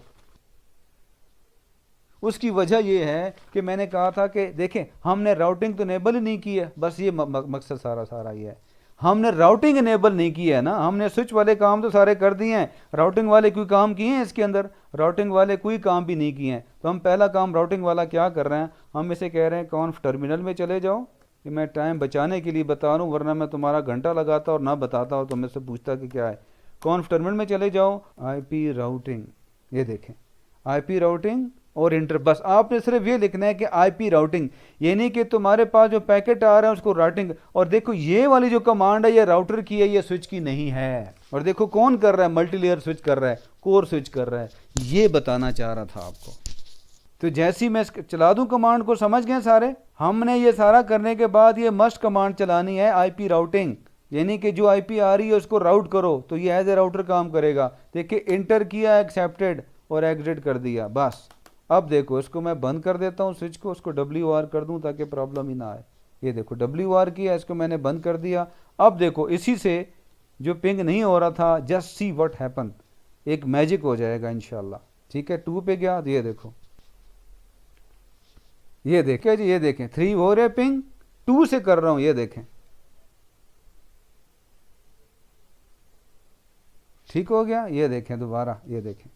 उसकी वजह ये है कि मैंने कहा था कि देखें हमने राउटिंग तो इनेबल ही नहीं की है, बस ये मकसद सारा ये है, हमने राउटिंग इनेबल नहीं की है ना, हमने स्विच वाले काम तो सारे कर दिए हैं, राउटिंग वाले कोई काम किए हैं इसके अंदर? राउटिंग वाले कोई काम भी नहीं किए हैं। तो हम पहला काम राउटिंग वाला क्या कर रहे हैं, हम इसे कह रहे हैं कॉन्फ टर्मिनल में चले जाओ, कि मैं टाइम बचाने के लिए बता रहा हूँ, वरना मैं तुम्हारा घंटा लगाता और ना बताता और तुम मुझसे पूछता कि क्या है। कॉन्फ टर्मिनल में चले जाओ, आईपी राउटिंग, ये देखें आईपी राउटिंग और इंटर, बस आपने सिर्फ ये लिखना है कि आईपी राउटिंग, यानी कि तुम्हारे पास जो पैकेट आ रहा है उसको राउटिंग। और देखो ये वाली जो कमांड है ये राउटर की है, ये स्विच की नहीं है। और देखो कौन कर रहा है, मल्टी लेयर स्विच कर रहा है, कोर स्विच कर रहा है, ये बताना चाह रहा था आपको। तो जैसे ही मैं चला दूं कमांड को, समझ गए सारे? हमने ये सारा करने के बाद ये मस्ट कमांड चलानी है आईपी राउटिंग, यानी कि जो आईपी आ रही है उसको राउट करो, तो ये एज ए राउटर काम करेगा। देखिए इंटर किया, एक्सेप्टेड और एग्जिट कर दिया, बस। अब देखो इसको मैं बंद कर देता हूँ स्विच को, उसको WR कर दूं ताकि प्रॉब्लम ही ना आए। ये देखो WR किया, इसको मैंने बंद कर दिया। अब देखो इसी से जो पिंग नहीं हो रहा था, जस्ट सी व्हाट हैपन, एक मैजिक हो जाएगा इंशाल्लाह। ठीक है, 2 पे गया तो ये देखो, ये देखें जी, ये देखें 3 हो रहे पिंग, 2 से कर रहा हूं, ये देखें ठीक हो गया। ये देखें दोबारा, ये देखें।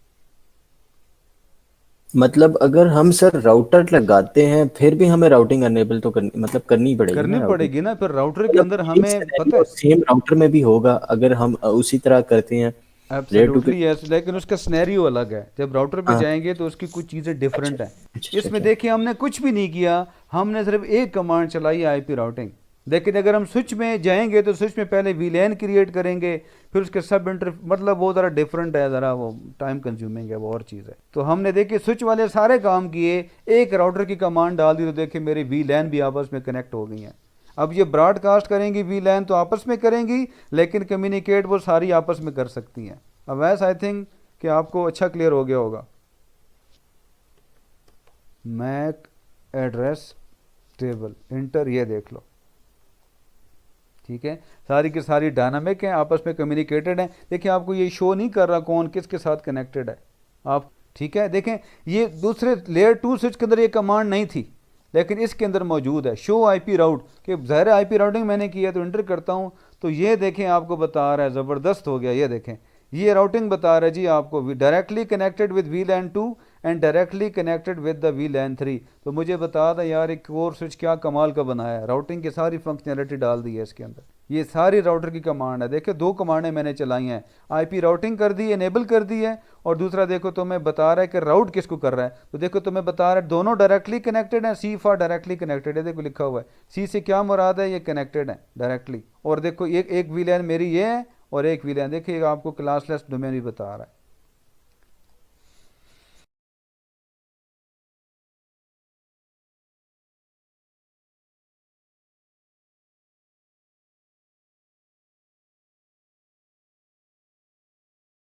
मतलब अगर हम सर राउटर लगाते हैं फिर भी हमें राउटिंग अनेबल तो करनी पड़ेगी ना करनी राउटिंग। पड़ेगी ना, फिर राउटर के मतलब अंदर यही हमें पता सिनेरियो है। सेम राउटर में भी होगा अगर हम उसी तरह करते हैं लेयर टू पे। एब्सोल्युटली यस, लेकिन उसका स्नैरियो अलग है। जब राउटर पे हाँ। जाएंगे तो उसकी कुछ चीज़ें अच्छा डिफरेंट हैं। अच्छा अच्छा इसमें अच्छा। देखिए हमने कुछ भी नहीं किया, हमने सिर्फ एक कमांड चलाई आईपी राउटिंग। लेकिन अगर हम स्विच में जाएंगे तो स्विच में पहले वीलैन क्रिएट करेंगे, फिर उसके सब इंटर, मतलब वो ज़रा डिफरेंट है, ज़रा वो टाइम कंज्यूमिंग है, वो और चीज़ है। तो हमने देखिए स्विच वाले सारे काम किए, एक राउटर की कमांड डाल दी तो देखिए मेरी वीलैन भी आपस में कनेक्ट हो गई हैं। अब ये ब्रॉडकास्ट करेंगी वीलैन तो आपस में करेंगी, लेकिन कम्युनिकेट वो सारी आपस में कर सकती हैं। अब वैसे आई थिंक कि आपको अच्छा क्लियर हो गया होगा। मैक एड्रेस टेबल इंटर, ये देख लो, ठीक है, सारी की सारी डायनामिक हैं, आपस में कम्युनिकेटेड हैं। देखिए आपको ये शो नहीं कर रहा कौन किसके साथ कनेक्टेड है आप, ठीक है। देखें ये दूसरे लेयर 2 स्विच के अंदर ये कमांड नहीं थी, लेकिन इसके अंदर मौजूद है, शो आईपी राउट, कि ज़ाहिर आईपी राउटिंग मैंने किया तो इंटर करता हूँ तो ये देखें आपको बता रहा है, ज़बरदस्त हो गया। ये देखें ये राउटिंग बता रहा है जी आपको, directly connected with VLAN 2 and directly connected with the VLAN 3। तो मुझे बता था यार एक कोर स्विच क्या कमाल का बनाया है, राउटिंग की सारी फंक्शनैलिटी डाल दी है इसके अंदर। ये सारी राउटर की कमांड है। देखो 2 कमांडें मैंने चलाई हैं, आईपी राउटिंग कर दी, इनेबल कर दी है, और दूसरा देखो तुम्हें बता रहा है कि राउट किसको कर रहा है। तो देखो तुम्हें बता रहा है दोनों डायरेक्टली कनेक्टेड हैं, सी फॉर डायरेक्टली कनेक्टेड है, देखो लिखा हुआ है। सी से क्या मुराद है, ये कनेक्टेड है डायरेक्टली। और देखो एक VLAN मेरी ये है और एक VLAN, देखिए आपको क्लासलेस डोमेन भी बता रहा है।